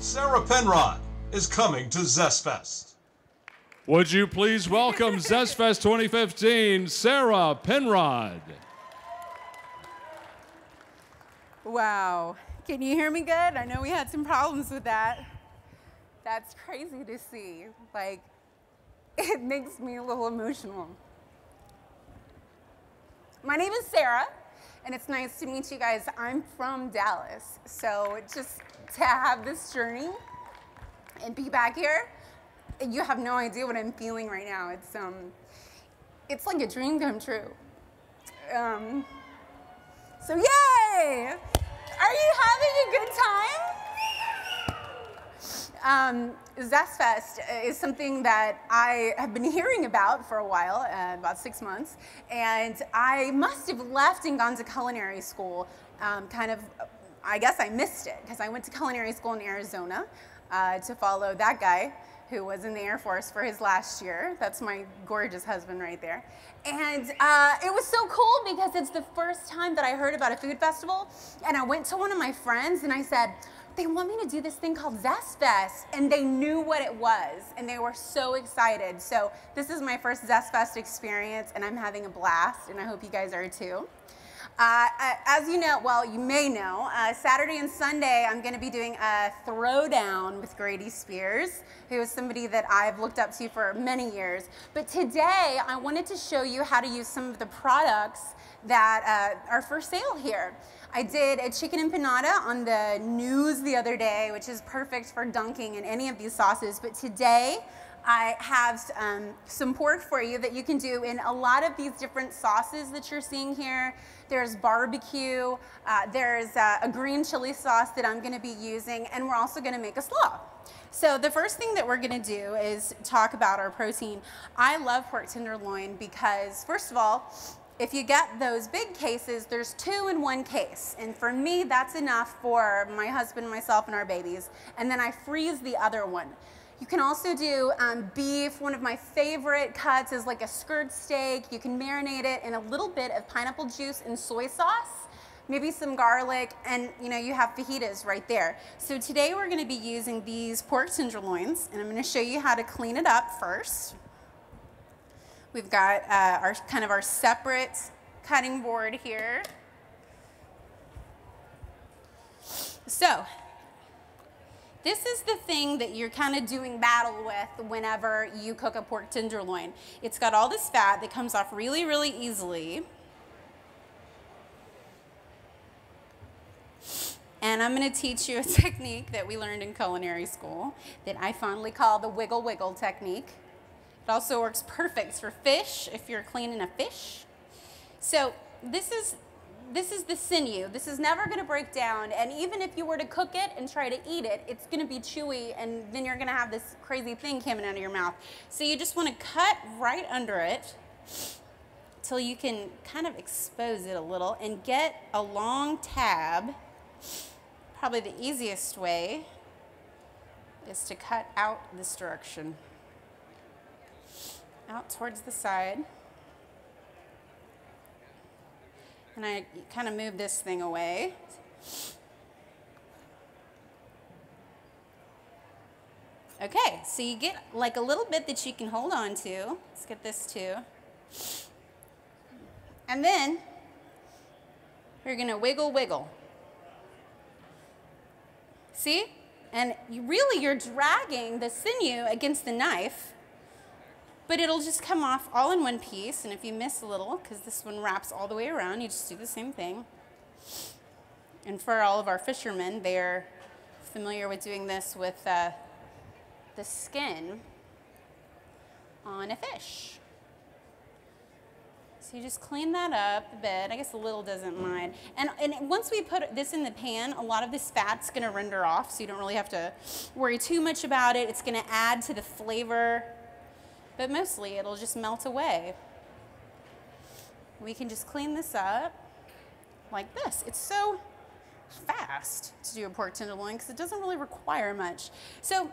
Sarah Penrod is coming to ZestFest. Would you please welcome ZestFest 2015, Sarah Penrod. Wow. Can you hear me good? I know we had some problems with that. That's crazy to see. Like, it makes me a little emotional. My name is Sarah, and it's nice to meet you guys. I'm from Dallas, so just to have this journey and be back here, you have no idea what I'm feeling right now. It's like a dream come true. So yay! Are you having a good time? ZestFest is something that I have been hearing about for a while, about 6 months, and I must have left and gone to culinary school. I guess I missed it because I went to culinary school in Arizona to follow that guy who was in the Air Force for his last year. That's my gorgeous husband right there. And it was so cool because it's the first time that I heard about a food festival, and I went to one of my friends and I said, they want me to do this thing called ZestFest, and they knew what it was, and they were so excited. So this is my first ZestFest experience, and I'm having a blast, and I hope you guys are too. As you know, well, you may know, Saturday and Sunday, I'm going to be doing a throwdown with Grady Spears, who is somebody that I've looked up to for many years. But today, I wanted to show you how to use some of the products that are for sale here. I did a chicken empanada on the news the other day, which is perfect for dunking in any of these sauces. But today, I have some pork for you that you can do in a lot of these different sauces that you're seeing here. There's barbecue, there's a green chili sauce that I'm gonna be using, and we're also gonna make a slaw. So the first thing that we're gonna do is talk about our protein. I love pork tenderloin because, first of all, if you get those big cases, there's 2 in 1 case. And for me, that's enough for my husband, myself, and our babies. And then I freeze the other one. You can also do beef. One of my favorite cuts is like a skirt steak. You can marinate it in a little bit of pineapple juice and soy sauce, maybe some garlic, and you have fajitas right there. So today we're gonna be using these pork tenderloins, and I'm gonna show you how to clean it up first. We've got our separate cutting board here. So, this is the thing that you're kind of doing battle with whenever you cook a pork tenderloin. It's got all this fat that comes off really, really easily. And I'm going to teach you a technique that we learned in culinary school that I fondly call the wiggle wiggle technique. It also works perfect for fish if you're cleaning a fish. So this is the sinew. This is never going to break down, and even if you were to cook it and try to eat it, it's going to be chewy, and then you're going to have this crazy thing coming out of your mouth. So you just want to cut right under it till you can kind of expose it a little and get a long tab. Probably the easiest way is to cut out this direction, out towards the side. And I kind of move this thing away. Okay, so you get like a little bit that you can hold on to. Let's get this too. And then you're gonna wiggle, wiggle. See? And you're dragging the sinew against the knife, but it'll just come off all in one piece, and if you miss a little, because this one wraps all the way around, you just do the same thing. And for all of our fishermen, they're familiar with doing this with the skin on a fish. So you just clean that up a bit. I guess a little doesn't mind. And once we put this in the pan, a lot of this fat's gonna render off, so you don't really have to worry too much about it. It's gonna add to the flavor, but mostly it'll just melt away. We can just clean this up like this. It's so fast to do a pork tenderloin because it doesn't really require much. So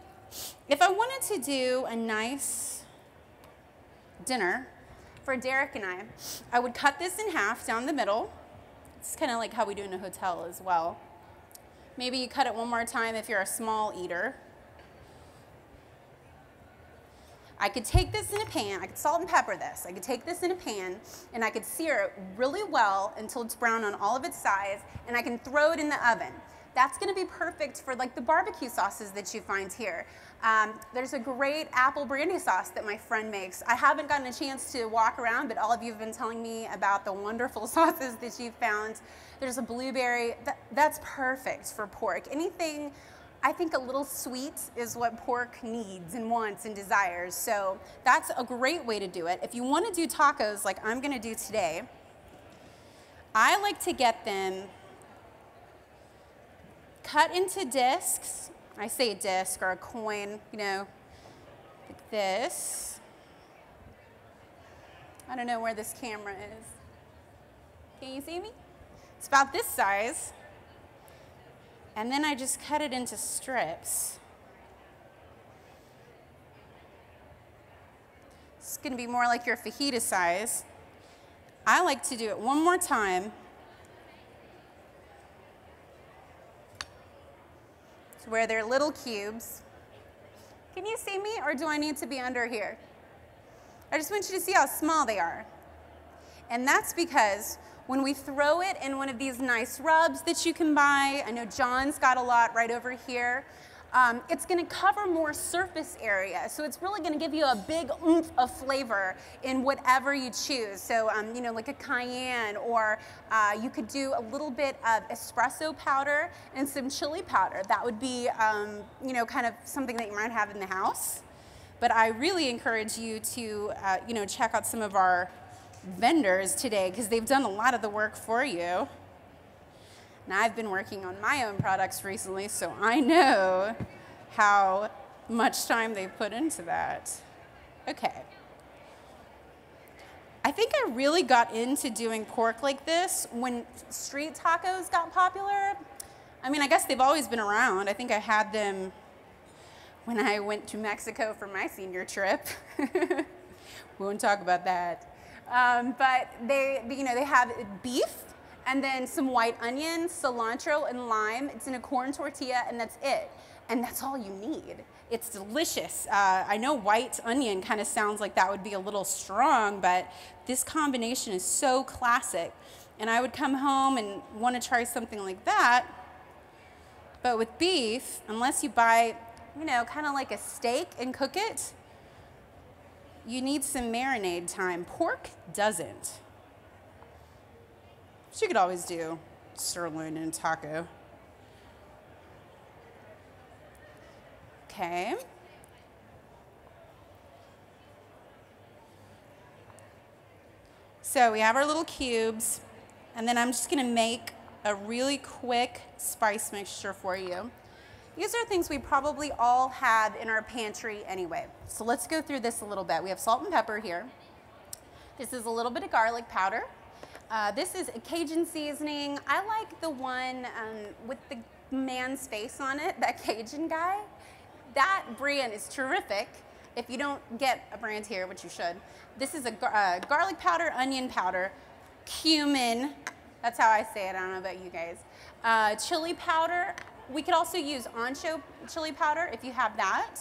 if I wanted to do a nice dinner for Derek and I would cut this in half down the middle. It's kind of like how we do in a hotel as well. Maybe you cut it one more time if you're a small eater. I could take this in a pan, I could salt and pepper this. I could take this in a pan and I could sear it really well until it's brown on all of its sides, and I can throw it in the oven. That's gonna be perfect for like the barbecue sauces that you find here. There's a great apple brandy sauce that my friend makes. I haven't gotten a chance to walk around, but all of you have been telling me about the wonderful sauces that you've found. There's a blueberry, that's perfect for pork. Anything, I think a little sweet is what pork needs and wants and desires. So that's a great way to do it. If you want to do tacos like I'm going to do today, I like to get them cut into discs. I say a disc or a coin, you know, like this. I don't know where this camera is. Can you see me? It's about this size. And then I just cut it into strips. It's going to be more like your fajita size. I like to do it one more time. To where they're little cubes. Can you see me, or do I need to be under here? I just want you to see how small they are. And that's because when we throw it in one of these nice rubs that you can buy, I know John's got a lot right over here, it's gonna cover more surface area. So it's really gonna give you a big oomph of flavor in whatever you choose. So, you know, like a cayenne, or you could do a little bit of espresso powder and some chili powder. That would be, you know, kind of something that you might have in the house. But I really encourage you to, you know, check out some of our vendors today, because they've done a lot of the work for you. And I've been working on my own products recently, so I know how much time they've put into that. Okay. I think I really got into doing pork like this when street tacos got popular. I mean, I guess they've always been around. I think I had them when I went to Mexico for my senior trip. We won't talk about that. But you know, they have beef and then some white onion, cilantro, and lime. It's in a corn tortilla, and that's it. And that's all you need. It's delicious. I know white onion kind of sounds like that would be a little strong, but this combination is so classic. And I would come home and want to try something like that. But with beef, unless you buy, you know, kind of like a steak and cook it, you need some marinade time. Pork doesn't. But you could always do sirloin and taco. Okay. So we have our little cubes, and then I'm just gonna make a really quick spice mixture for you. These are things we probably all have in our pantry anyway. So let's go through this a little bit. We have salt and pepper here. This is a little bit of garlic powder. This is a Cajun seasoning. I like the one with the man's face on it, that Cajun guy. That brand is terrific. If you don't get a brand here, which you should, this is a garlic powder, onion powder, cumin. That's how I say it. I don't know about you guys. Chili powder. We could also use ancho chili powder if you have that.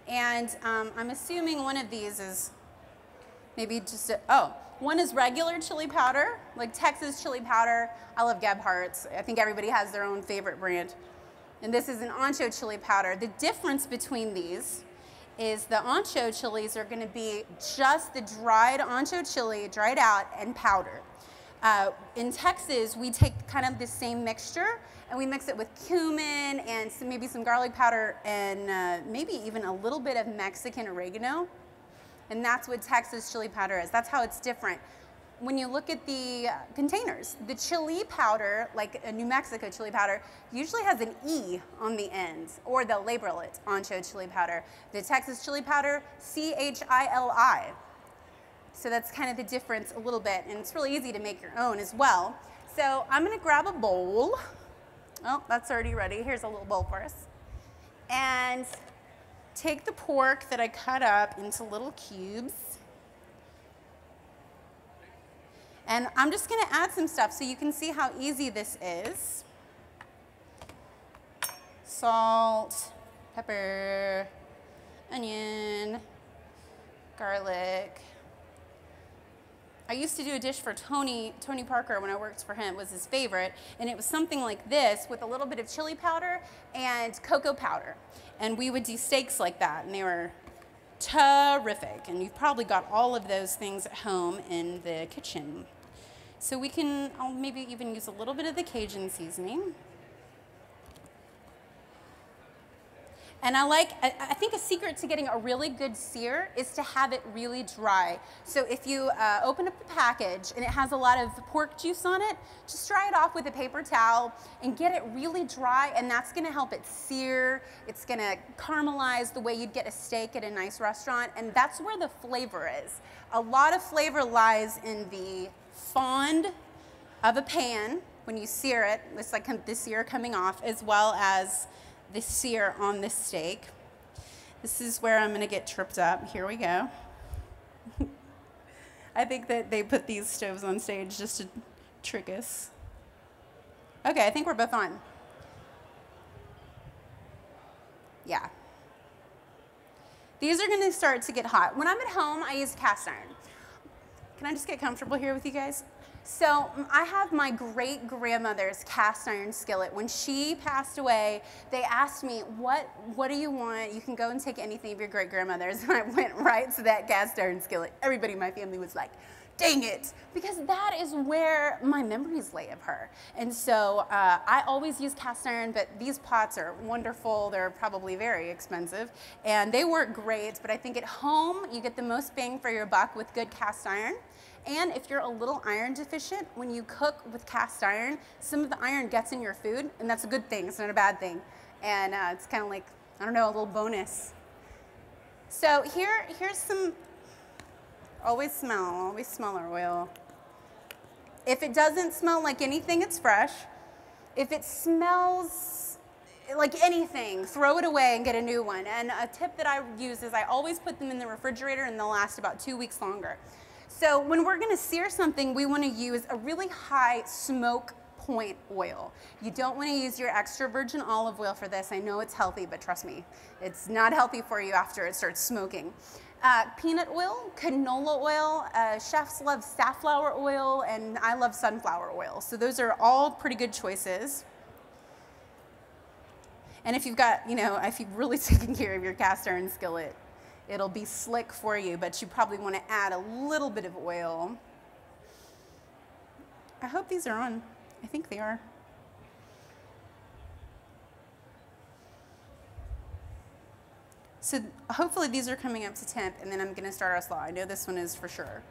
And I'm assuming one of these is maybe just one is regular chili powder, like Texas chili powder. I love Gebhardt's. I think everybody has their own favorite brand. And this is an ancho chili powder. The difference between these is the ancho chilies are gonna be just the dried ancho chili, dried out and powdered. In Texas, we take kind of the same mixture and we mix it with cumin and maybe some garlic powder and maybe even a little bit of Mexican oregano. And that's what Texas chili powder is. That's how it's different. When you look at the containers, the chili powder, like a New Mexico chili powder, usually has an E on the end, or they'll label it ancho chili powder. The Texas chili powder, C-H-I-L-I. So that's kind of the difference a little bit, and it's really easy to make your own as well. So I'm gonna grab a bowl. Oh, that's already ready. Here's a little bowl for us. And take the pork that I cut up into little cubes. And I'm just gonna add some stuff so you can see how easy this is. salt, pepper, onion, garlic. I used to do a dish for Tony Parker when I worked for him. It was his favorite, and it was something like this with a little bit of chili powder and cocoa powder. And we would do steaks like that, and they were terrific. And you've probably got all of those things at home in the kitchen. So I'll maybe even use a little bit of the Cajun seasoning. And I think a secret to getting a really good sear is to have it really dry. So if you open up the package and it has a lot of pork juice on it, just dry it off with a paper towel and get it really dry, and that's gonna help it sear. It's gonna caramelize the way you'd get a steak at a nice restaurant, and that's where the flavor is. A lot of flavor lies in the fond of a pan when you sear it. It's like the sear coming off, as well as the sear on this steak. This is where I'm gonna get tripped up. Here we go. I think that they put these stoves on stage just to trick us. Okay, I think we're both on. Yeah. These are gonna start to get hot. When I'm at home, I use cast iron. Can I just get comfortable here with you guys? So I have my great-grandmother's cast iron skillet. When she passed away, they asked me, what do you want? You can go and take anything of your great-grandmother's. And I went right to that cast iron skillet. Everybody in my family was like, dang it, because that is where my memories lay of her. And so I always use cast iron, but these pots are wonderful. They're probably very expensive, and they work great. But I think at home, you get the most bang for your buck with good cast iron. And if you're a little iron deficient, when you cook with cast iron, some of the iron gets in your food, and that's a good thing. It's not a bad thing. And it's kind of like, I don't know, a little bonus. So here's some, always smell our oil. If it doesn't smell like anything, it's fresh. If it smells like anything, throw it away and get a new one. And a tip that I use is I always put them in the refrigerator, and they'll last about 2 weeks longer. So when we're gonna sear something, we wanna use a really high smoke point oil. You don't wanna use your extra virgin olive oil for this. I know it's healthy, but trust me, it's not healthy for you after it starts smoking. Peanut oil, canola oil, chefs love safflower oil, and I love sunflower oil. So those are all pretty good choices. And if you've got, if you've really taken care of your cast iron skillet, it'll be slick for you, but you probably want to add a little bit of oil. I hope these are on. I think they are. So hopefully these are coming up to temp, and then I'm going to start our slaw. I know this one is for sure.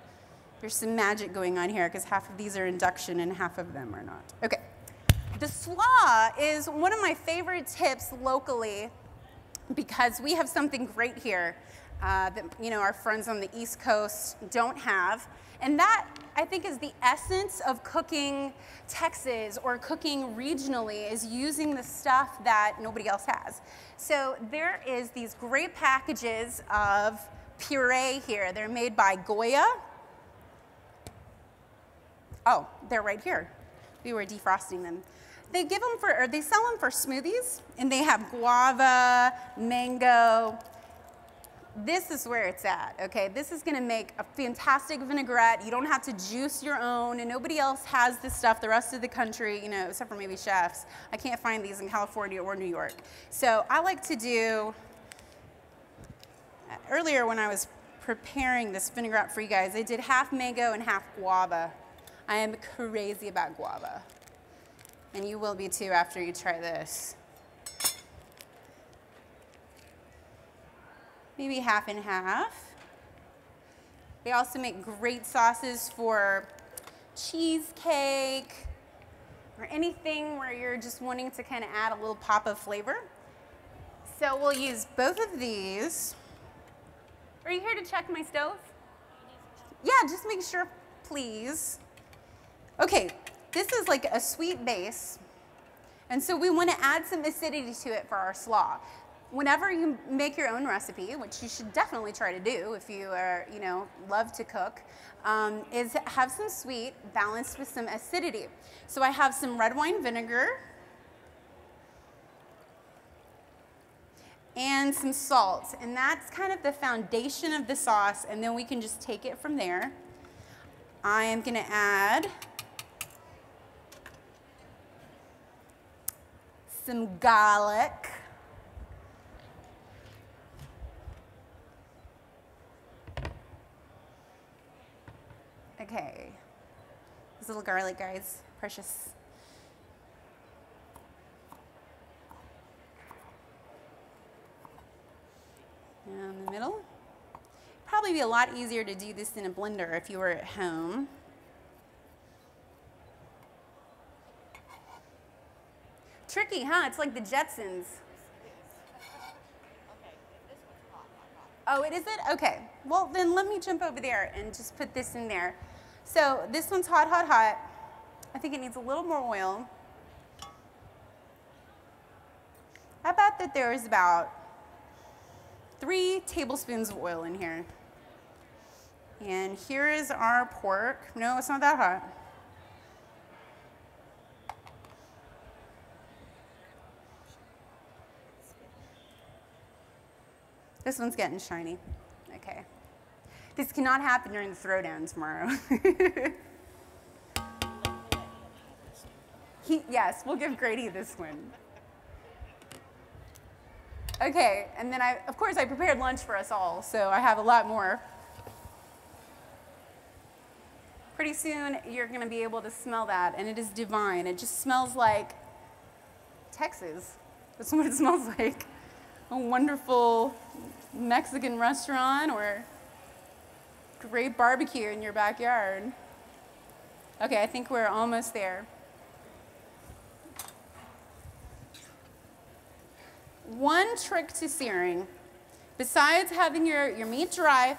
There's some magic going on here because half of these are induction and half of them are not. Okay. The slaw is one of my favorite tips locally because we have something great here that our friends on the East Coast don't have. And that, I think, is the essence of cooking Texas or cooking regionally, is using the stuff that nobody else has. So there is these great packages of puree here. They're made by Goya. Oh, they're right here. We were defrosting them. They sell them for smoothies, and they have guava, mango. This is where it's at, okay? This is gonna make a fantastic vinaigrette. You don't have to juice your own, and nobody else has this stuff. The rest of the country, except for maybe chefs. I can't find these in California or New York. So I like to do, earlier when I was preparing this vinaigrette for you guys, I did half mango and half guava. I am crazy about guava. And you will be too after you try this. Maybe half and half. They also make great sauces for cheesecake or anything where you're just wanting to kind of add a little pop of flavor. So we'll use both of these. Are you here to check my stove? Yeah, just make sure, please. Okay, this is like a sweet base. And so we want to add some acidity to it for our slaw. Whenever you make your own recipe, which you should definitely try to do if you are, love to cook, is have some sweet balanced with some acidity. So I have some red wine vinegar. and some salt. And that's kind of the foundation of the sauce, and then we can just take it from there. I am gonna add some garlic. Okay, this little garlic, guys, precious. Down the middle. Probably be a lot easier to do this in a blender if you were at home. Tricky, huh? It's like the Jetsons. Oh, it is it? Okay. Well, then let me jump over there and just put this in there. So this one's hot, hot, hot. I think it needs a little more oil. How about that there is about 3 tablespoons of oil in here. And here is our pork. No, it's not that hot. This one's getting shiny. Okay. This cannot happen during the throwdown tomorrow. Yes, we'll give Grady this one. Okay, and then of course I prepared lunch for us all, so I have a lot more. Pretty soon you're gonna be able to smell that, and it is divine. It just smells like Texas. That's what it smells like. A wonderful Mexican restaurant or great barbecue in your backyard. Okay, I think we're almost there. One trick to searing, besides having your meat dry,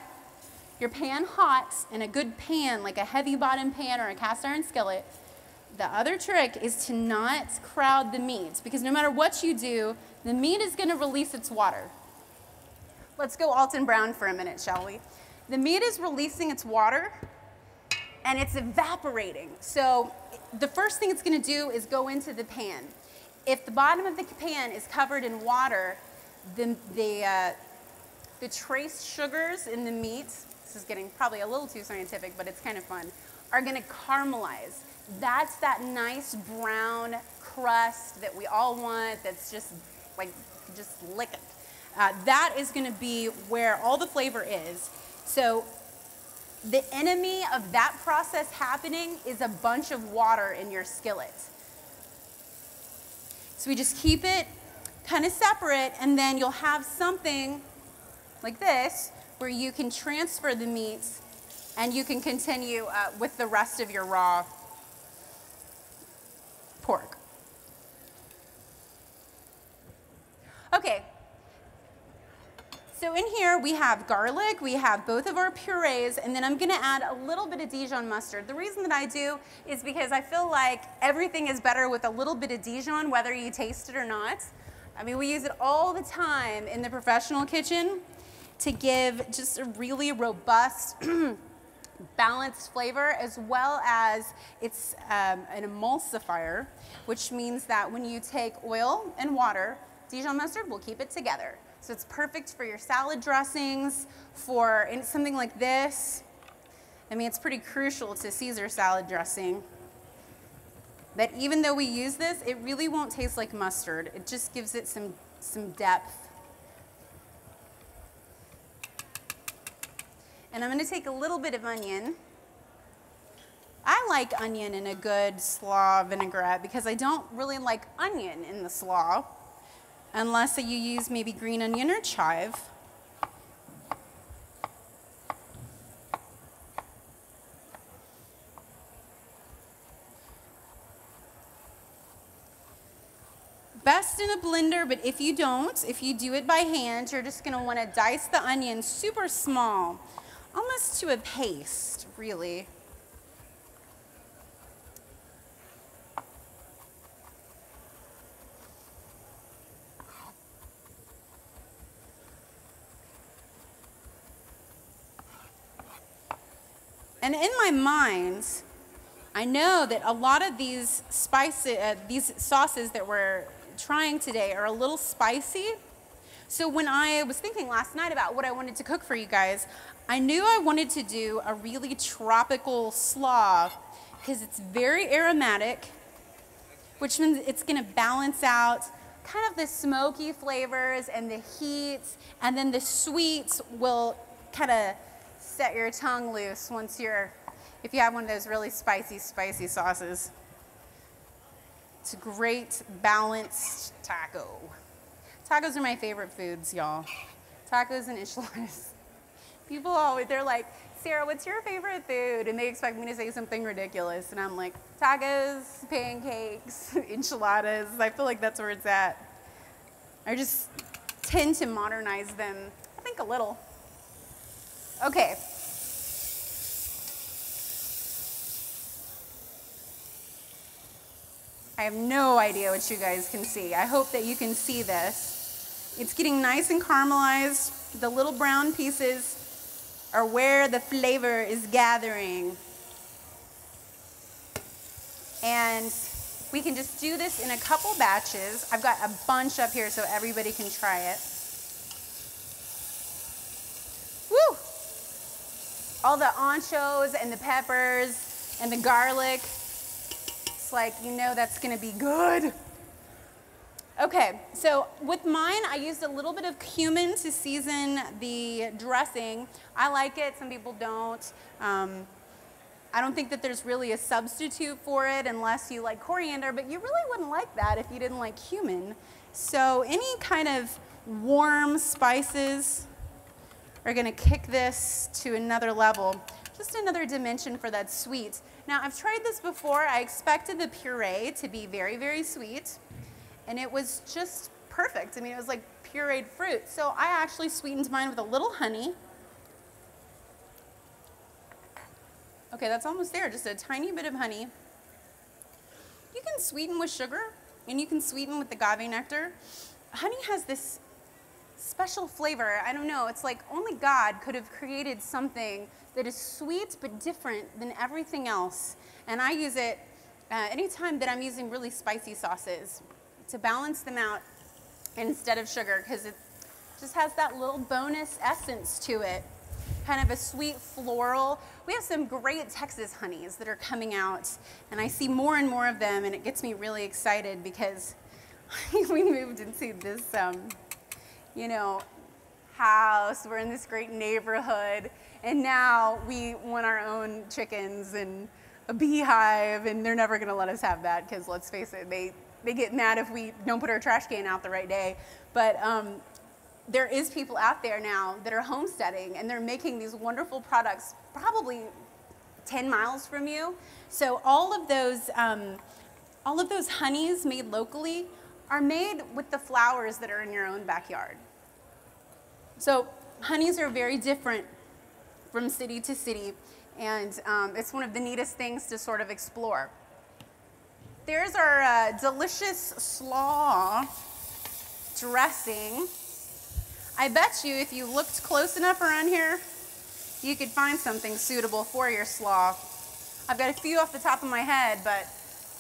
your pan hot, and a good pan, like a heavy bottom pan or a cast iron skillet, the other trick is to not crowd the meat, because no matter what you do, the meat is going to release its water. Let's go Alton Brown for a minute, shall we? The meat is releasing its water, and it's evaporating. So the first thing it's going to do is go into the pan. If the bottom of the pan is covered in water, the trace sugars in the meat, this is getting probably a little too scientific, but it's kind of fun, are going to caramelize. That's that nice brown crust that we all want, that's just like, just lick it. That is going to be where all the flavor is. So the enemy of that process happening is a bunch of water in your skillet. So we just keep it kind of separate, and then you'll have something like this where you can transfer the meats and you can continue with the rest of your raw pork. Okay. So in here we have garlic, we have both of our purees, and then I'm gonna add a little bit of Dijon mustard. The reason that I do is because I feel like everything is better with a little bit of Dijon, whether you taste it or not. I mean, we use it all the time in the professional kitchen to give just a really robust, balanced flavor, as well as it's an emulsifier, which means that when you take oil and water, Dijon mustard will keep it together. So it's perfect for your salad dressings, for something like this. I mean, it's pretty crucial to Caesar salad dressing. But even though we use this, it really won't taste like mustard. It just gives it some depth. And I'm gonna take a little bit of onion. I like onion in a good slaw vinaigrette because I don't really like onion in the slaw, unless you use maybe green onion or chive. Best in a blender, but if you don't, if you do it by hand, you're just gonna wanna dice the onion super small, almost to a paste, really. And in my mind, I know that a lot of these these sauces that we're trying today are a little spicy. So when I was thinking last night about what I wanted to cook for you guys, I knew I wanted to do a really tropical slaw because it's very aromatic, which means it's going to balance out kind of the smoky flavors and the heat, and then the sweets will kind of set your tongue loose if you have one of those really spicy sauces. It's a great balanced taco. Tacos are my favorite foods, y'all. Tacos and enchiladas. People always, they're like, Sarah, what's your favorite food? And they expect me to say something ridiculous. And I'm like, tacos, pancakes, enchiladas. I feel like that's where it's at. I just tend to modernize them, I think, a little. Okay. I have no idea what you guys can see. I hope that you can see this. It's getting nice and caramelized. The little brown pieces are where the flavor is gathering. And we can just do this in a couple batches. I've got a bunch up here so everybody can try it. Woo! All the anchos and the peppers and the garlic. It's like, you know that's gonna be good. Okay, so with mine, I used a little bit of cumin to season the dressing. I like it, some people don't. I don't think that there's really a substitute for it unless you like coriander, but you really wouldn't like that if you didn't like cumin. So any kind of warm spices are gonna kick this to another level, just another dimension for that sweet. Now, I've tried this before. I expected the puree to be very, very sweet, and it was just perfect. I mean, it was like pureed fruit. So I actually sweetened mine with a little honey. Okay, that's almost there, just a tiny bit of honey. You can sweeten with sugar, and you can sweeten with agave nectar. Honey has this special flavor. I don't know, it's like only God could have created something that is sweet but different than everything else. And I use it anytime that I'm using really spicy sauces to balance them out instead of sugar, because it just has that little bonus essence to it. Kind of a sweet floral. We have some great Texas honeys that are coming out, and I see more and more of them, and it gets me really excited because we moved into this, you know, house. We're in this great neighborhood, and now we want our own chickens and a beehive, and they're never gonna let us have that because, let's face it, they get mad if we don't put our trash can out the right day. But there is people out there now that are homesteading, and they're making these wonderful products probably 10 miles from you. So all of those honeys made locally are made with the flowers that are in your own backyard. So honeys are very different from city to city, and it's one of the neatest things to sort of explore. There's our delicious slaw dressing. I bet you if you looked close enough around here, you could find something suitable for your slaw. I've got a few off the top of my head, but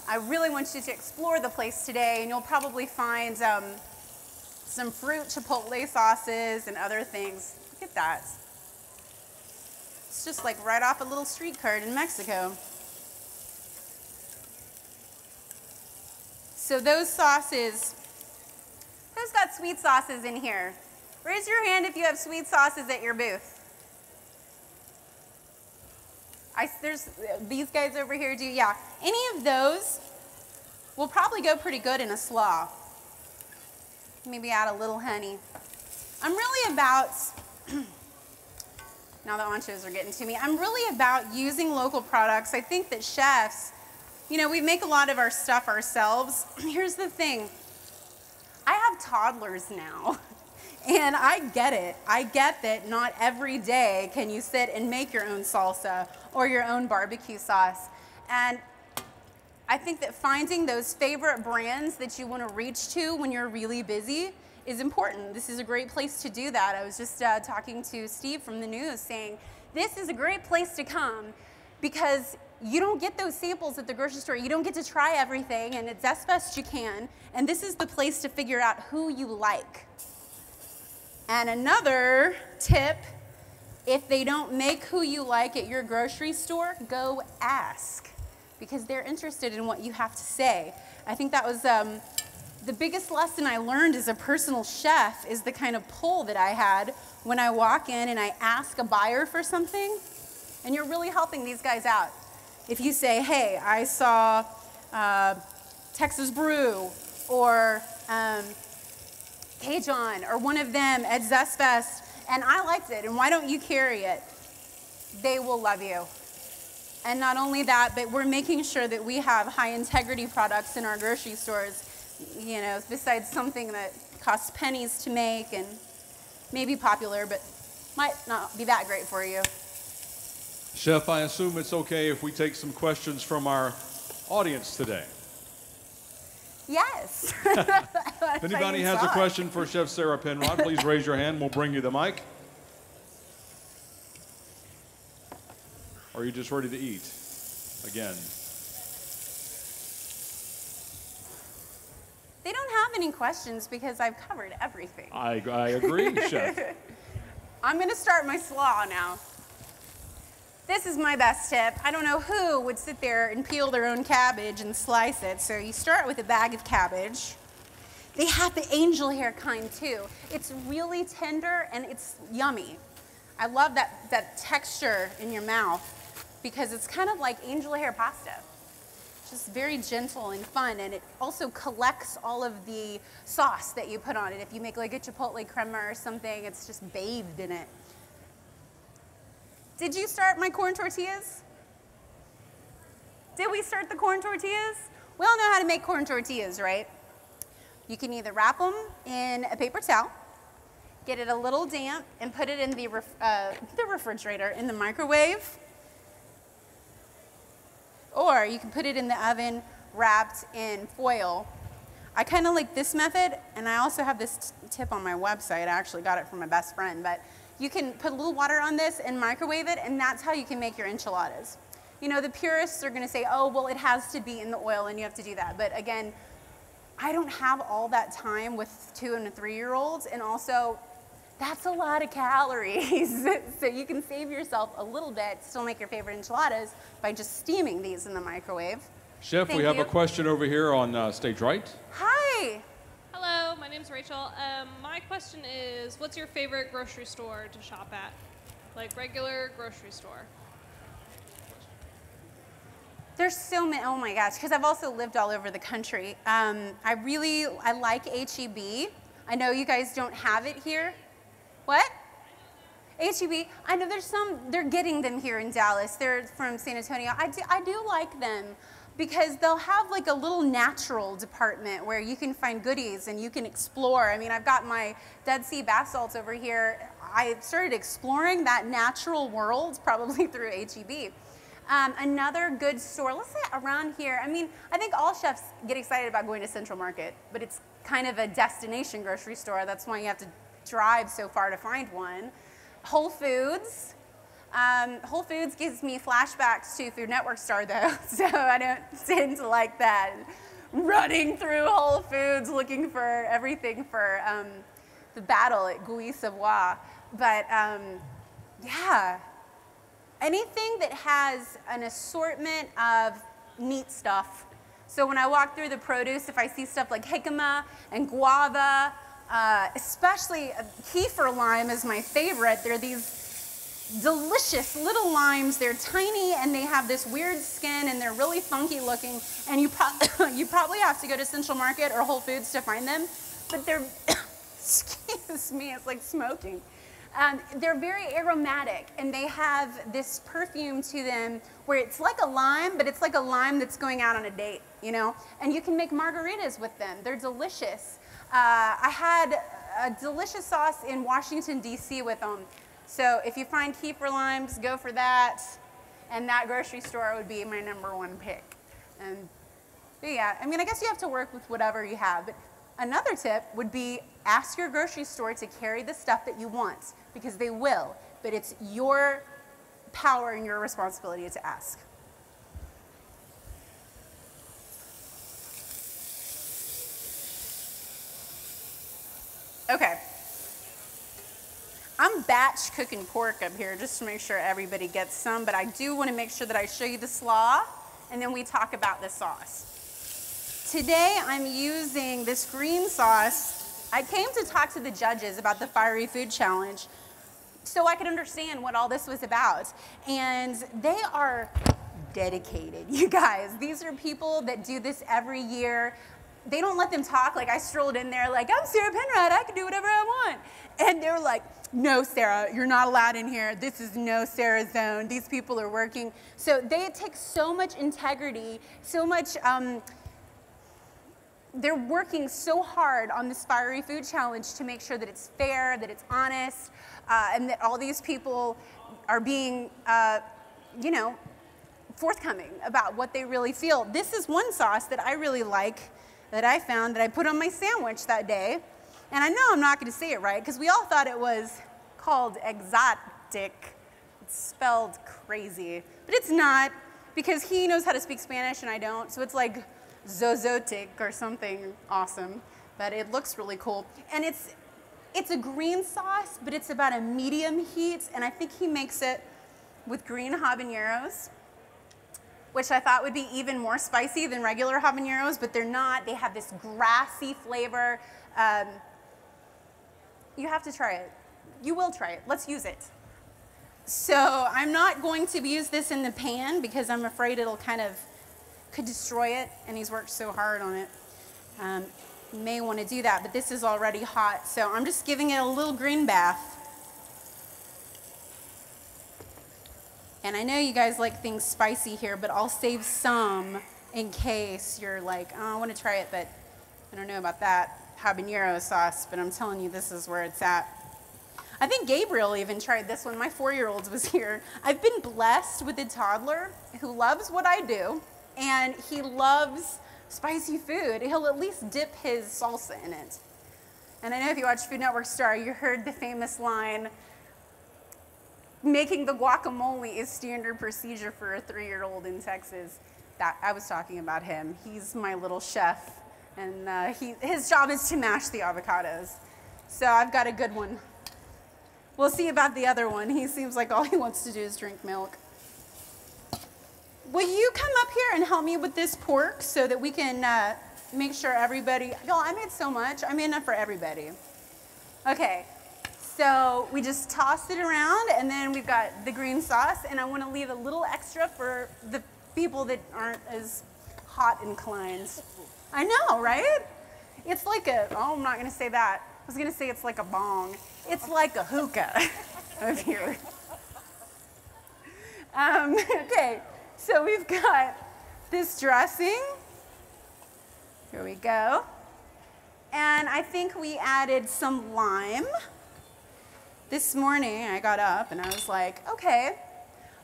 I really want you to explore the place today, and you'll probably find some fruit chipotle sauces and other things. Look at that. It's just like right off a little street cart in Mexico. So those sauces, who's got sweet sauces in here? Raise your hand if you have sweet sauces at your booth. There's these guys over here do, yeah. Any of those will probably go pretty good in a slaw. Maybe add a little honey. I'm really about, now the anchos are getting to me, I'm really about using local products. I think that chefs, you know, we make a lot of our stuff ourselves. Here's the thing, I have toddlers now. And I get it. I get that not every day can you sit and make your own salsa or your own barbecue sauce. And I think that finding those favorite brands that you want to reach to when you're really busy is important. This is a great place to do that. I was just talking to Steve from the news saying, this is a great place to come because you don't get those samples at the grocery store. You don't get to try everything, and at ZestFest you can. And this is the place to figure out who you like. And another tip, if they don't make who you like at your grocery store, go ask, because they're interested in what you have to say. I think that was the biggest lesson I learned as a personal chef, is the kind of pull that I had when I walk in and I ask a buyer for something, and you're really helping these guys out. If you say, hey, I saw Texas Brew or Cajun or one of them at ZestFest, and I liked it, and why don't you carry it? They will love you. And not only that, but we're making sure that we have high integrity products in our grocery stores, you know, besides something that costs pennies to make and may be popular, but might not be that great for you. Chef, I assume it's okay if we take some questions from our audience today. Yes. If anybody has a question for Chef Sarah Penrod, please raise your hand. We'll bring you the mic. Or are you just ready to eat again? They don't have any questions because I've covered everything. I agree, Chef. I'm going to start my slaw now. This is my best tip. I don't know who would sit there and peel their own cabbage and slice it. So you start with a bag of cabbage. They have the angel hair kind too. It's really tender and it's yummy. I love that texture in your mouth because it's kind of like angel hair pasta. It's just very gentle and fun, and it also collects all of the sauce that you put on it. If you make like a chipotle crema or something, it's just bathed in it. Did you start my corn tortillas? Did we start the corn tortillas? We all know how to make corn tortillas, right? You can either wrap them in a paper towel, get it a little damp, and put it in the refrigerator, in the microwave. Or you can put it in the oven wrapped in foil. I kind of like this method, and I also have this tip on my website. I actually got it from my best friend, but you can put a little water on this and microwave it, and that's how you can make your enchiladas. You know, the purists are gonna say, oh, well, it has to be in the oil and you have to do that. But again, I don't have all that time with 2- and 3-year-olds, and also that's a lot of calories. So you can save yourself a little bit, still make your favorite enchiladas by just steaming these in the microwave. Chef, we have a question over here on stage right. Hi. Hello, my name's Rachel. My question is, what's your favorite grocery store to shop at? Like regular grocery store. There's so many, oh my gosh, because I've also lived all over the country. I like H-E-B. I know you guys don't have it here. What? H-E-B, I know there's some, they're getting them here in Dallas. They're from San Antonio. I do like them because they'll have like a little natural department where you can find goodies and you can explore. I mean, I've got my Dead Sea bath salts over here. I started exploring that natural world probably through H-E-B. Another good store, let's say around here, I mean, I think all chefs get excited about going to Central Market, but it's kind of a destination grocery store. That's why you have to drive so far to find one. Whole Foods. Whole Foods gives me flashbacks to Food Network star though, so I don't tend to like that. Running through Whole Foods looking for everything for the battle at Gouy Savoie. But yeah, anything that has an assortment of neat stuff. So when I walk through the produce, if I see stuff like jicama and guava, especially kefir lime is my favorite. They're these delicious little limes. They're tiny and they have this weird skin and they're really funky looking. And you probably have to go to Central Market or Whole Foods to find them. But they're, excuse me, it's like smoking. They're very aromatic and they have this perfume to them where it's like a lime, but it's like a lime that's going out on a date, you know? And you can make margaritas with them. They're delicious. I had a delicious sauce in Washington, D.C. with them. So if you find kefir limes, go for that. And that grocery store would be my #1 pick. But yeah, I mean, I guess you have to work with whatever you have. But another tip would be ask your grocery store to carry the stuff that you want, because they will. But it's your power and your responsibility to ask. Okay. batch cooking pork up here just to make sure everybody gets some, but I do want to make sure that I show you the slaw, and then we talk about the sauce. Today I'm using this green sauce. I came to talk to the judges about the Fiery Food Challenge so I could understand what all this was about. And they are dedicated, you guys. These are people that do this every year. They don't let them talk. Like, I strolled in there like, I'm Sarah Penrod, I can do whatever I want. And they're like, no, Sarah, you're not allowed in here. This is no Sarah zone. These people are working. So they take so much integrity, so much, they're working so hard on this Fiery Food Challenge to make sure that it's fair, that it's honest, and that all these people are being, you know, forthcoming about what they really feel. This is one sauce that I really like, that I found, that I put on my sandwich that day. And I know I'm not going to say it right, because we all thought it was called exotic. It's spelled crazy. But it's not, because he knows how to speak Spanish and I don't. So it's like zozotic or something awesome. But it looks really cool. And it's a green sauce, but it's about a medium heat. And I think he makes it with green habaneros, which I thought would be even more spicy than regular habaneros, but they're not. They have this grassy flavor. You have to try it. You will try it. Let's use it. So I'm not going to use this in the pan because I'm afraid it'll could destroy it, and he's worked so hard on it. You may want to do that, but this is already hot, so I'm just giving it a little green bath. And I know you guys like things spicy here, but I'll save some in case you're like, oh, I want to try it, but I don't know about that habanero sauce, but I'm telling you, this is where it's at. I think Gabriel even tried this when my 4-year-old was here. I've been blessed with a toddler who loves what I do, and he loves spicy food. He'll at least dip his salsa in it. And I know if you watch Food Network Star, you heard the famous line, making the guacamole is standard procedure for a 3-year-old in Texas. That I was talking about him. He's my little chef, and his job is to mash the avocados. So I've got a good one. We'll see about the other one. He seems like all he wants to do is drink milk. Will you come up here and help me with this pork so that we can make sure everybody, y'all, I made so much. I made enough for everybody. Okay. So we just toss it around, and then we've got the green sauce, and I want to leave a little extra for the people that aren't as hot inclined. I know, right? It's like I'm not going to say that. I was going to say it's like a bong. It's like a hookah over here. Okay, so we've got this dressing. Here we go. And I think we added some lime. This morning, I got up and I was like, okay,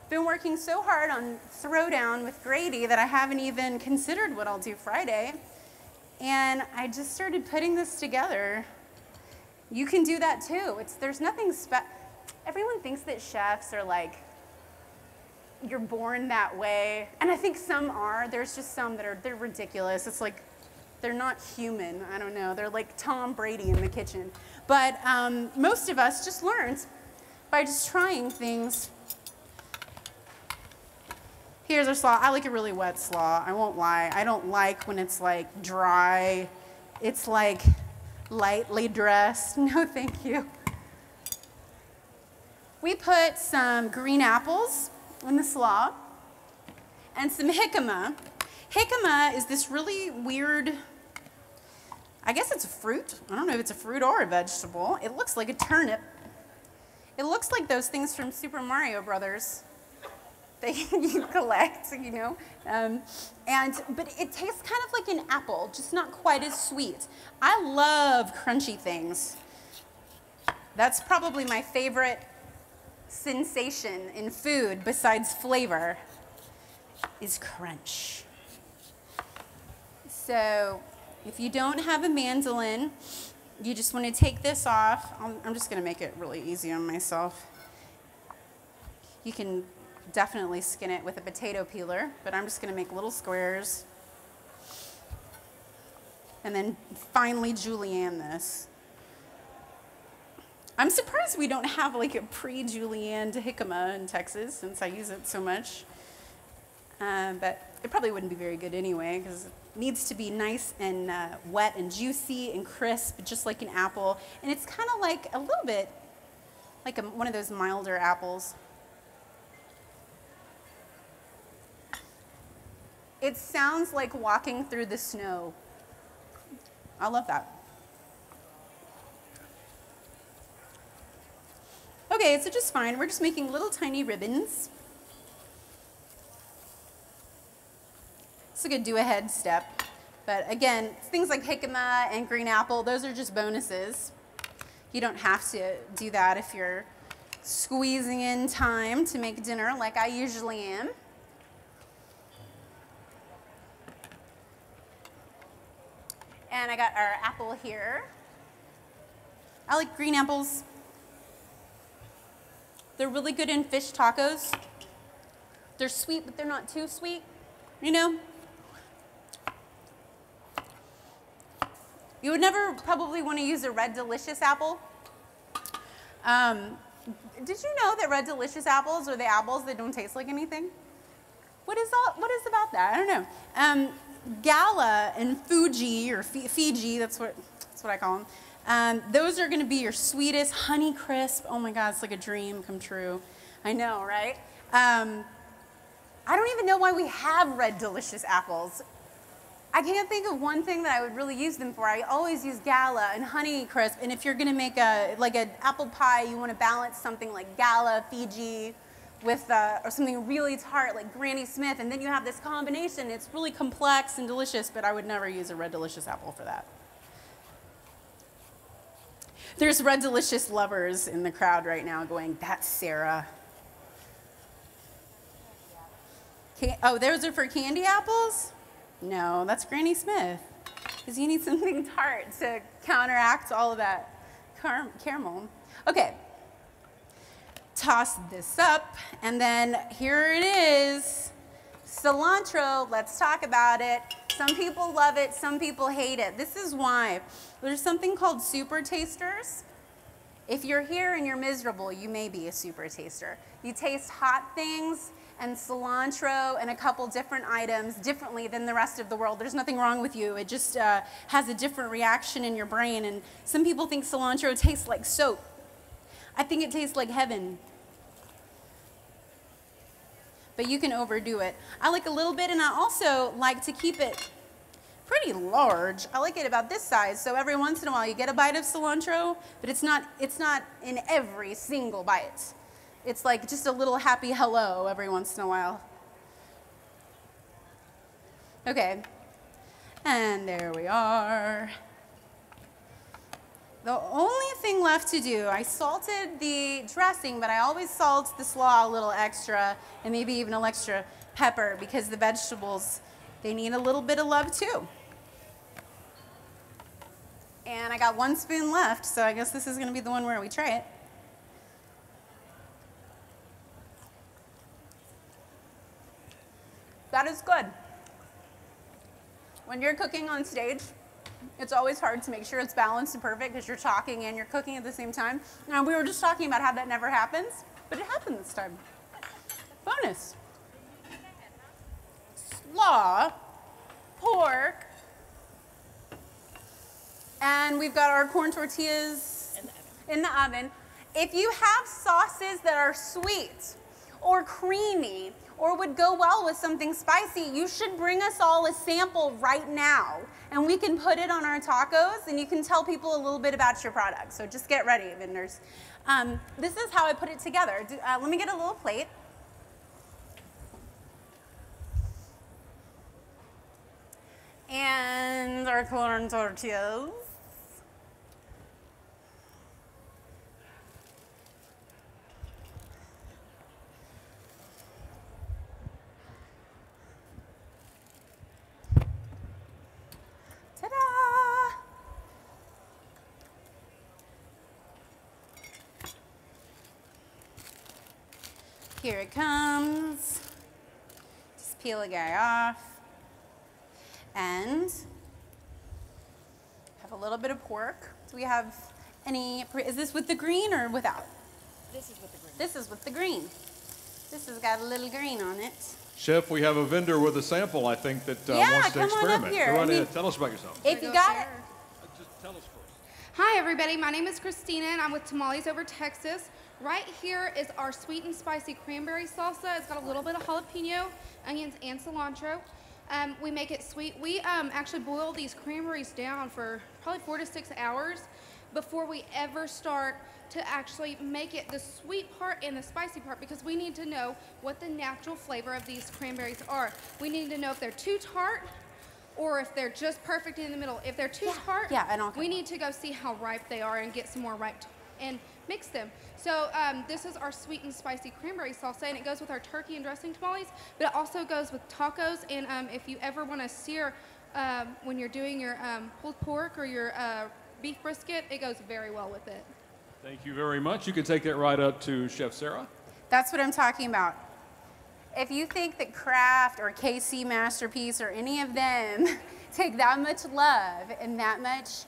I've been working so hard on Throwdown with Grady that I haven't even considered what I'll do Friday. And I just started putting this together. You can do that too. There's nothing everyone thinks that chefs are like, you're born that way. And I think some are. There's just some that they're ridiculous. It's like, they're not human. I don't know. They're like Tom Brady in the kitchen. But most of us just learn by just trying things. Here's our slaw. I like a really wet slaw. I won't lie. I don't like when it's like dry. It's like lightly dressed. No, thank you. We put some green apples in the slaw and some jicama. Jicama is this really weird, I guess it's a fruit. I don't know if it's a fruit or a vegetable. It looks like a turnip. It looks like those things from Super Mario Brothers that you collect, you know. But it tastes kind of like an apple, just not quite as sweet. I love crunchy things. That's probably my favorite sensation in food besides flavor is crunch. So if you don't have a mandolin, you just want to take this off. I'm just going to make it really easy on myself. You can definitely skin it with a potato peeler, but I'm just going to make little squares. And then finely julienne this. I'm surprised we don't have like a pre-julienne jicama in Texas since I use it so much. But it probably wouldn't be very good anyway because it needs to be nice and wet and juicy and crisp, just like an apple. And it's kind of like a little bit like one of those milder apples. It sounds like walking through the snow. I love that. Okay, so just fine. We're just making little tiny ribbons. It's like a do-ahead step. But again, things like jicama and green apple, those are just bonuses. You don't have to do that if you're squeezing in time to make dinner like I usually am. And I got our apple here. I like green apples. They're really good in fish tacos. They're sweet, but they're not too sweet, you know? You would never probably want to use a Red Delicious apple. Did you know that Red Delicious apples are the apples that don't taste like anything? What is about that? I don't know. Gala and Fuji, or Fiji, that's what I call them. Those are going to be your sweetest, honey crisp. Oh my God, it's like a dream come true. I know, right? I don't even know why we have Red Delicious apples. I can't think of one thing that I would really use them for. I always use Gala and Honey Crisp, and if you're going to make like an apple pie, you want to balance something like Gala, Fiji, with or something really tart like Granny Smith, and then you have this combination. It's really complex and delicious, but I would never use a Red Delicious apple for that. There's Red Delicious lovers in the crowd right now going, that's Sarah. Oh, those are for candy apples? No, that's Granny Smith, because you need something tart to counteract all of that caramel. Okay, toss this up, and then here it is, cilantro. Let's talk about it. Some people love it, some people hate it. This is why. There's something called super tasters. If you're here and you're miserable, you may be a super taster. You taste hot things and cilantro and a couple different items differently than the rest of the world. There's nothing wrong with you. It just has a different reaction in your brain. And some people think cilantro tastes like soap. I think it tastes like heaven. But you can overdo it. I like a little bit, and I also like to keep it pretty large. I like it about this size, so every once in a while you get a bite of cilantro, but it's not in every single bite. It's like just a little happy hello every once in a while. Okay, and there we are. The only thing left to do, I salted the dressing, but I always salt the slaw a little extra, and maybe even an extra pepper, because the vegetables, they need a little bit of love too. And I got 1 spoon left, so I guess this is gonna be the one where we try it. That is good. When you're cooking on stage, it's always hard to make sure it's balanced and perfect because you're talking and you're cooking at the same time. Now, we were just talking about how that never happens, but it happened this time. Bonus. Slaw, pork, and we've got our corn tortillas in the oven. If you have sauces that are sweet or creamy or would go well with something spicy, you should bring us all a sample right now, and we can put it on our tacos, and you can tell people a little bit about your product. So just get ready, vendors. This is how I put it together. Let me get a little plate. And our corn tortillas. Ta-da! Here it comes. Just peel the guy off. And have a little bit of pork. So we have Is this with the green or without? This is with the green. This is with the green. This has got a little green on it. Chef, we have a vendor with a sample, I think, that Yeah, wants to come on up experiment. here. Go I right mean- ahead. Tell us about yourself. If you got it. Just tell us first. Hi, everybody. My name is Christina, and I'm with Tamales Over Texas. Right here is our sweet and spicy cranberry salsa. It's got a little bit of jalapeno, onions, and cilantro. We make it sweet. We actually boil these cranberries down for probably 4 to 6 hours before we ever start to actually make it the sweet part and the spicy part, because we need to know what the natural flavor of these cranberries are. We need to know if they're too tart or if they're just perfect in the middle. If they're too tart, we need to go see how ripe they are and get some more ripe and mix them. So this is our sweet and spicy cranberry salsa, and it goes with our turkey and dressing tamales, but it also goes with tacos. And if you ever want to sear when you're doing your pulled pork or your beef brisket, it goes very well with it. Thank you very much. You can take that right up to Chef Sarah. That's what I'm talking about. If you think that Kraft or KC Masterpiece or any of them take that much love and that much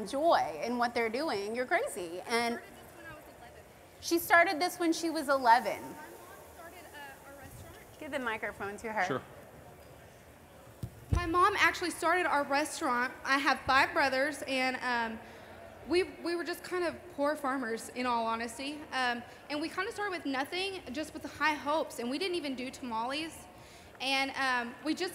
joy in what they're doing, you're crazy. And she started this when she was 11. My mom started a restaurant. Give the microphone to her. Sure. My mom actually started our restaurant. I have 5 brothers, and we were just kind of poor farmers, in all honesty. And we kind of started with nothing, just with high hopes. And we didn't even do tamales. And we just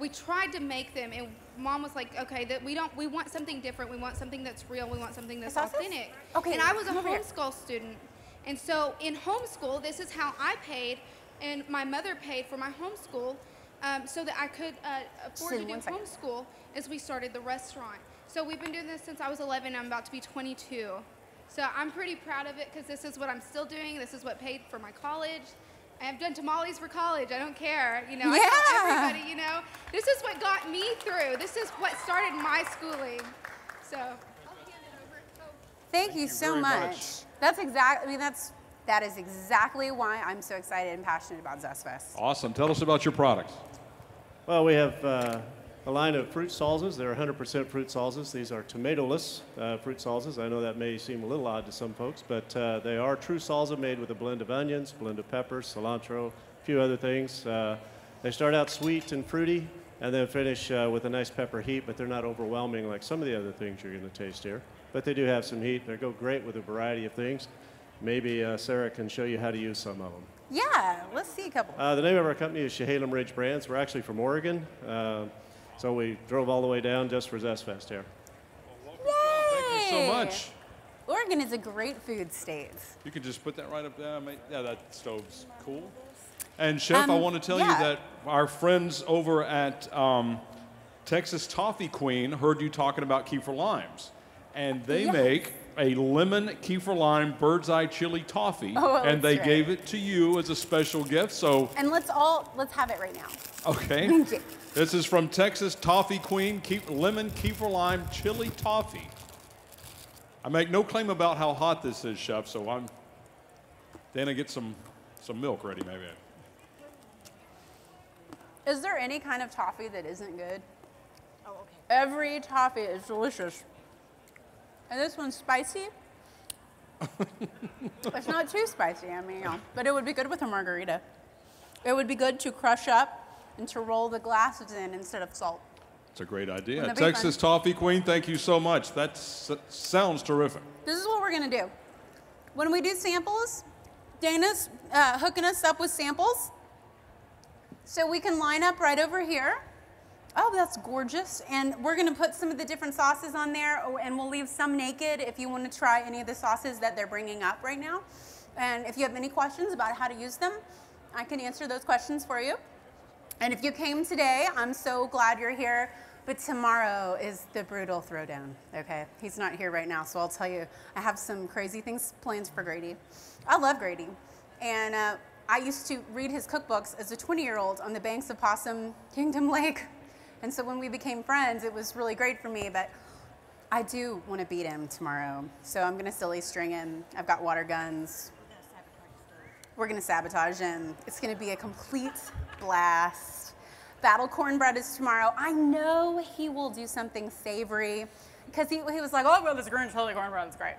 we tried to make them. And Mom was like, okay, we want something different. We want something that's real. We want something that's authentic. Okay. And I was a homeschool student. And so in homeschool, this is how I paid, and my mother paid for my homeschool so that I could afford to do homeschool as we started the restaurant. So we've been doing this since I was 11. I'm about to be 22. So I'm pretty proud of it, because this is what I'm still doing. This is what paid for my college. I've done tamales for college. I don't care. You know, I tell everybody, you know, this is what got me through. This is what started my schooling. So I'll hand it over. Thank you so much. That's exactly, that is exactly why I'm so excited and passionate about ZestFest. Awesome. Tell us about your products. Well, we have a line of fruit salsas. They're 100% fruit salsas. These are tomato-less fruit salsas. I know that may seem a little odd to some folks, but they are true salsa made with a blend of onions, blend of peppers, cilantro, a few other things. They start out sweet and fruity and then finish with a nice pepper heat, but they're not overwhelming like some of the other things you're going to taste here. But they do have some heat. They go great with a variety of things. Maybe Sarah can show you how to use some of them. Yeah, let's see a couple. The name of our company is Chehalem Ridge Brands. We're actually from Oregon. So we drove all the way down just for ZestFest here. Yay! Thank you so much. Oregon is a great food state. You can just put that right up there. Yeah, that stove's cool. And Chef, I want to tell you that our friends over at Texas Toffee Queen heard you talking about kefir limes. And they make a lemon kefir lime bird's eye chili toffee. And they gave it to you as a special gift. So and let's have it right now. Okay. Thank you. This is from Texas Toffee Queen, lemon kefir lime chili toffee. I make no claim about how hot this is, Chef, so I'm gonna get some milk ready, maybe. Is there any kind of toffee that isn't good? Oh, okay. Every toffee is delicious. And this one's spicy. It's not too spicy, I mean, but it would be good with a margarita. It would be good to crush up and to roll the glasses in instead of salt. It's a great idea. Texas Toffee Queen, thank you so much. That sounds terrific. This is what we're gonna do. When we do samples, Dana's hooking us up with samples. So we can line up right over here. Oh, that's gorgeous. And we're gonna put some of the different sauces on there, and we'll leave some naked if you wanna try any of the sauces that they're bringing up right now. And if you have any questions about how to use them, I can answer those questions for you. And if you came today, I'm so glad you're here. But tomorrow is the brutal throwdown, okay? He's not here right now, so I'll tell you, I have some crazy things planned for Grady. I love Grady. And I used to read his cookbooks as a 20-year-old on the banks of Possum Kingdom Lake. And so when we became friends, it was really great for me, but I do want to beat him tomorrow. So I'm gonna silly string him. I've got water guns. We're gonna sabotage him. It's gonna be a complete blast. Battle cornbread is tomorrow. I know he will do something savory. because he was like, oh, well, this green chili cornbread is great.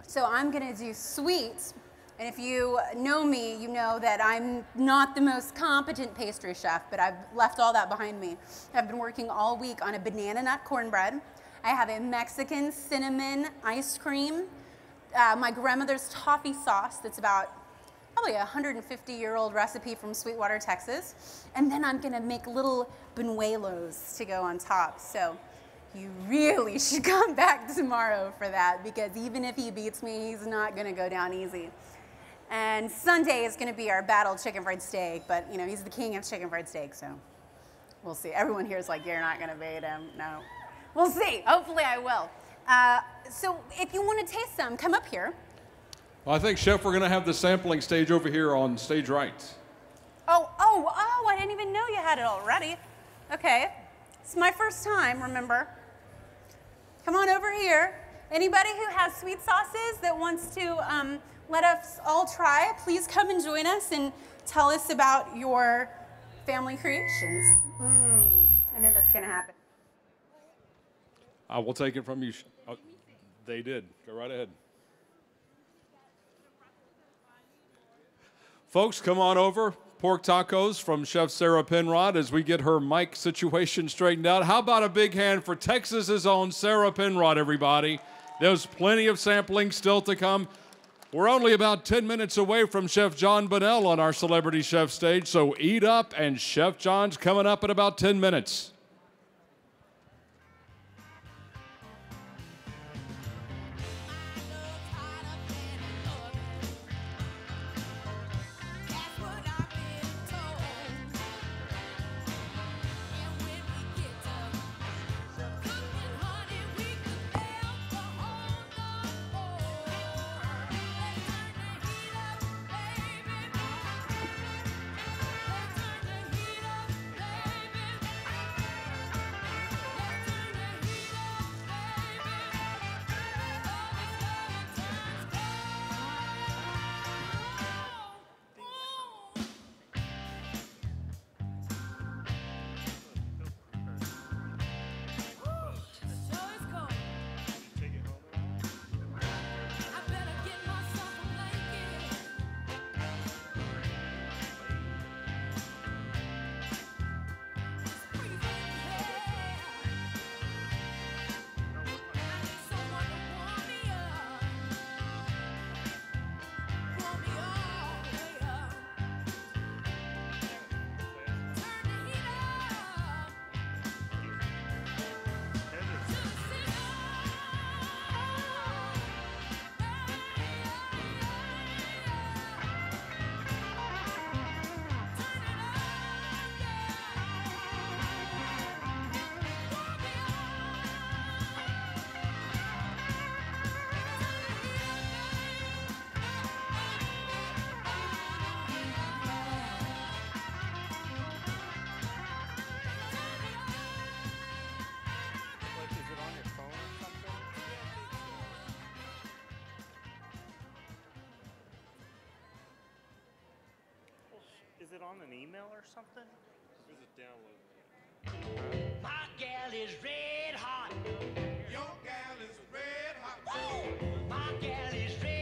So I'm gonna do sweet. And if you know me, you know that I'm not the most competent pastry chef, but I've left all that behind me. I've been working all week on a banana nut cornbread. I have a Mexican cinnamon ice cream, my grandmother's toffee sauce that's about probably a 150-year-old recipe from Sweetwater, Texas. And then I'm gonna make little buñuelos to go on top. So you really should come back tomorrow for that, because even if he beats me, he's not gonna go down easy. And Sunday is gonna be our battle chicken fried steak, but you know, he's the king of chicken fried steak, so we'll see. Everyone here is like, you're not gonna beat him. No, we'll see. Hopefully I will. So if you wanna taste some, come up here. Well, I think, Chef, we're going to have the sampling stage over here on stage right. Oh, I didn't even know you had it already. Okay, it's my first time, remember? Come on over here. Anybody who has sweet sauces that wants to let us all try, please come and join us and tell us about your family creations. I know that's gonna happen. I will take it from you. Oh, they did. Go right ahead. Folks, come on over. Pork tacos from Chef Sarah Penrod as we get her mic situation straightened out. How about a big hand for Texas's own Sarah Penrod, everybody? There's plenty of sampling still to come. We're only about 10 minutes away from Chef John Bunnell on our Celebrity Chef stage, so eat up, and Chef John's coming up in about 10 minutes. Is it on an email or something? There's a download. My gal is red hot. Your gal is red hot. Woo! My gal is red